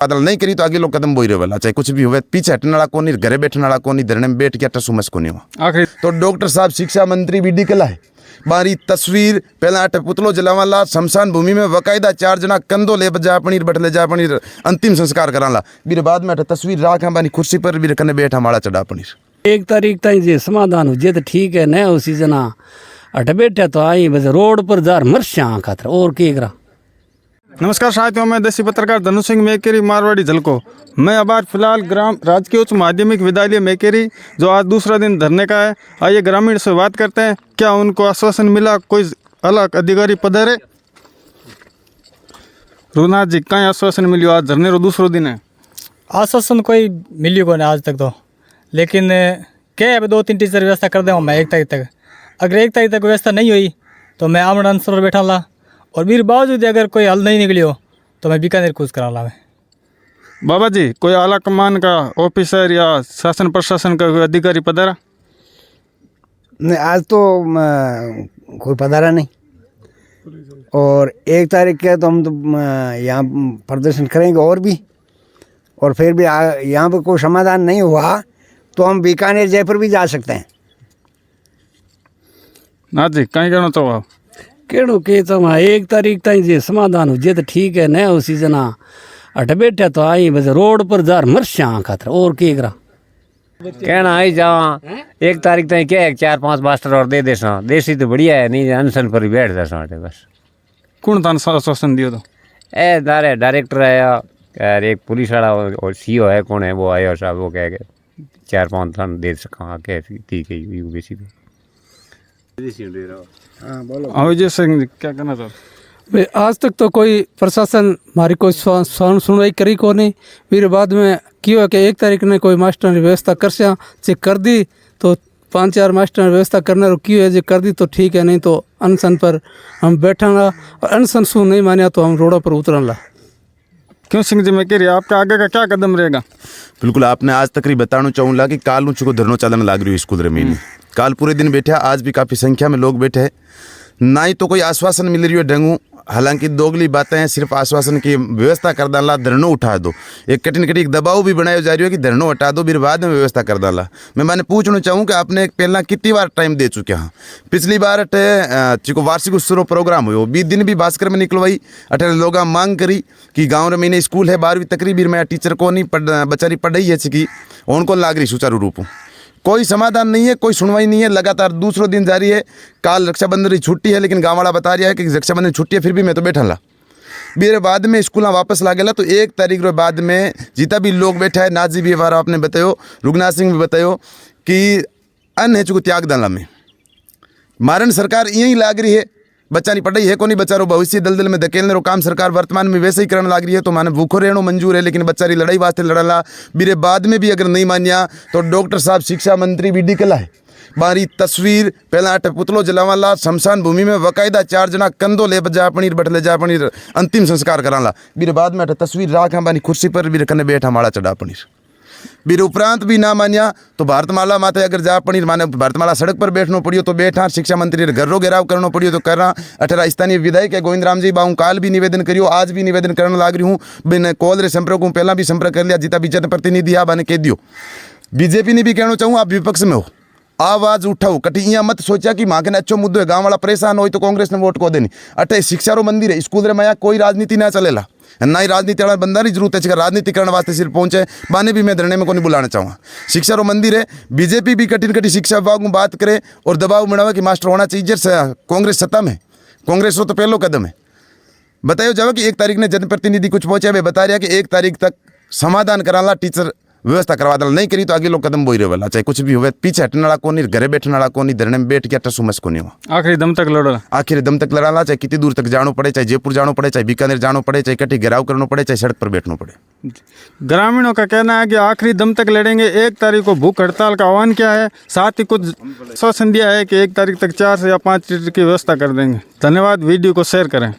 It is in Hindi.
बादल नहीं करी तो आगे लोग कदम बोई रहे वाला चाहे कुछ भी हुए पीछे हटने वाला कौन घरे बैठने वाला कौन धरने में बैठ के टसुमस को नहीं हुआ। आखिर तो डॉक्टर साहब शिक्षा मंत्री बीडी कला है बारी तस्वीर पहला अट पुतलो जलावाला शमशान भूमि में वकायदा 4 जना कंधो ले जा पनीर बैठ ले जा पनीर अंतिम संस्कार कराला बीरे बाद में अट तस्वीर राख बानी कुर्सी पर बीरे कने बैठा माड़ा चढ़ा पनीर 1 तारीख ताई जे समाधान हो जे तो ठीक है न उसी जना अट बैठे तो आई बस रोड पर जार मरशा खातर और के करा। नमस्कार साथियों, मैं देसी पत्रकार धनु सिंह मेकेरी मारवाड़ी झलको। मैं अब फिलहाल ग्राम राजकीय उच्च माध्यमिक विद्यालय मेकेरी जो आज दूसरा दिन धरने का है। आइए ग्रामीण से बात करते हैं, क्या उनको आश्वासन मिला, कोई अलग अधिकारी पधारे। रुनाथ जी, कहीं आश्वासन मिलियो? आज धरने रो दूसरो दिन है। आश्वासन कोई मिलियो को नहीं आज तक तो, लेकिन क्या है 2-3 टीचर व्यवस्था कर दूँगा मैं 1 तारीख तक। अगर 1 तारीख तक व्यवस्था नहीं हुई तो मैं आमरण अनशन पर बैठा ला, और मेरे बावजूद अगर कोई हल नहीं निकलियो तो मैं बीकानेर कूच करा ला। बाबा जी, कोई आला कमान का ऑफिसर या शासन प्रशासन का कोई अधिकारी पधारा? नहीं, आज तो कोई पधारा नहीं, और 1 तारीख के तो हम तो यहाँ प्रदर्शन करेंगे और फिर भी यहाँ पर कोई समाधान नहीं हुआ तो हम बीकानेर जयपुर भी जा सकते हैं। नाथ जी, कहीं कहना तो आप केड़ो के तो 1 तारीख ताई जे समाधान हो जे तो ठीक है न उसी जना अट बैठे तो आई बस रोड पर जार मरशा खातर और के करा। कहना आई जावा 1 तारीख तक क्या है 4-5 मास्टर और दे देसा देसी तो बढ़िया है, नहीं अनशन पर ही बैठ जा बस। कौन था आश्वासन दियो तो? ए दारे डायरेक्टर आया और एक पुलिस वाला और सीओ है, कौन है वो आया साहब, वो कह के 4-5 टन दे सका के ठीक है यू बेसी पे। हाँ बोलो। अविजय सिंह जी, क्या कहना चाहते? भाई आज तक तो कोई प्रशासन हमारी कोई सुनवाई करी को नहीं। फिर बाद में क्यों है कि 1 तारीख ने कोई मास्टर ने व्यवस्था कर से चेक कर दी तो 5-4 मास्टर ने व्यवस्था करने और क्यों है जो कर दी तो ठीक है, नहीं तो अनशन पर हम बैठना और अनशन सुन नहीं मानिया तो हम रोडों पर उतरना। क्यों सिंह जी मेकेरी, आपका आगे का क्या कदम रहेगा? बिल्कुल आपने आज तक बताना चाहूँगा कि काल ऊँच को धरनो चालन लाग रही है स्कूल रमीन काल पूरे दिन बैठे, आज भी काफ़ी संख्या में लोग बैठे हैं, ना ही तो कोई आश्वासन मिल रही है ढंगू। हालांकि दोगली बातें हैं, सिर्फ आश्वासन की व्यवस्था कर डाला, धरनो उठा दो, एक कठिन एक दबाव भी बनाया जा रही है कि धरनो हटा दो फिर बाद में व्यवस्था कर डाला। मैं मैंने पूछना चाहूँ कि आपने पहला कितनी बार टाइम दे चुके हैं? पिछली बार चिको वार्षिक उत्सव प्रोग्राम हुई 20 दिन भी भास्कर में निकलवाई, अठे लोग मांग करी कि गाँव में स्कूल है 12वीं तकरीबी में टीचर को नहीं बचारी पढ़ रही है कि उनको लाग रही सुचारू रूप, कोई समाधान नहीं है, कोई सुनवाई नहीं है, लगातार दूसरों दिन जारी है। काल रक्षाबंधन की छुट्टी है, लेकिन गाँव वाला बता रहा है कि रक्षाबंधन छुट्टी है फिर भी मैं तो बैठा ला। मेरे बाद में स्कूल वापस लागेला तो 1 तारीख रो बाद में जितना भी लोग बैठा है, नाजी भी बार आपने बतायो, रुगनाथ सिंह भी बतायो कि अन्न है चुको त्याग दाला में मारन सरकार यही लाग रही है। बच्चा नहीं पढ़ाई है को नहीं, बच्चारो भविष्य दलदल में धकेलने रो काम सरकार वर्तमान में वैसे ही करने लग रही है। तो माने भूखो रहना मंजूर है, लेकिन बच्चारी लड़ाई वास्ते लड़ाला बीरे बाद में भी अगर नहीं मानिया तो डॉक्टर साहब शिक्षा मंत्री बीडी कला है बारी तस्वीर पहला अट पुतलो जलावाला शमशान भूमि में वकायदा 4 जना कंधो ले जा पनीर बैठ ले जा पनीर अंतिम संस्कार कराला। बीरे बाद में अट तस्वीर राख बानी कुर्सी पर बीरे कने बैठा माड़ा चढ़ा पनीर बीरे उपरांत भी ना मानिया तो भारतमाला माते अगर जा पनीर माने भारतमाला सड़क पर बैठना पड़ियो तो बैठा, शिक्षा मंत्री घरों घेराव करना पड़ियो तो करना। अठारह स्थानीय विधायक है गोविंद राम जी बाहू काल भी निवेदन करियो, आज भी निवेदन करने लाग रही हूँ। बिन कॉल रे संपर्क हूँ, पहला भी संपर्क कर लिया, जितना भी जनप्रतिनिधि आप कह दियो। बीजेपी ने भी कहना चाहूँ आप विपक्ष में हो, आवाज उठाओ, कटी यहाँ मत सोचा कि माँ के अच्छो मुद्दो है, गाँव वाला परेशान हो तो कांग्रेस ने वोट को देनी। अटे शिक्षा रो मंदिर है, स्कूल रे माया कोई राजनीति ना चलेला, ना ही राजनीति वाला बंदा की जरूरत है, राजनीति करने वास्ते सिर्फ पहुंचे बाने भी मैं धरने में को नहीं बुलाना चाहूँगा। शिक्षा रो मंदिर है, बीजेपी भी कठिन शिक्षा विभाग में बात करे और दबाव बनावे कि मास्टर होना चाहिए। कांग्रेस सत्ता में, कांग्रेस हो तो पहलो कदम है। बताओ जाओ कि 1 तारीख ने जनप्रतिनिधि कुछ पहुंचे, वे बता रहा कि 1 तारीख तक समाधान कराला, टीचर व्यवस्था करवा डाला, नहीं करी तो आगे लोग कदम बोई रहे वाला चाहे कुछ भी हुए पीछे हटने वाला कौन, घरे बैठने वाला कौन, धरने में बैठ के टसुमस को नहीं हुआ। आखिरी दम तक लड़ा, आखिरी दम तक लड़ाला, चाहे कितनी दूर तक जाना पड़े, चाहे जयपुर जाना पड़े, चाहे बीकानेर जाना पड़े, चाहे कटी घेराव करना पड़े, चाहे सड़क पर बैठना पड़े। ग्रामीणों का कहना है कि आखिरी दम तक लड़ेंगे। 1 तारीख को भूख हड़ताल का आह्वान किया है, साथ ही कुछ आश्वासन दिया है कि 1 तारीख तक 4 से या 5 लीटर की व्यवस्था कर देंगे। धन्यवाद, वीडियो को शेयर करें।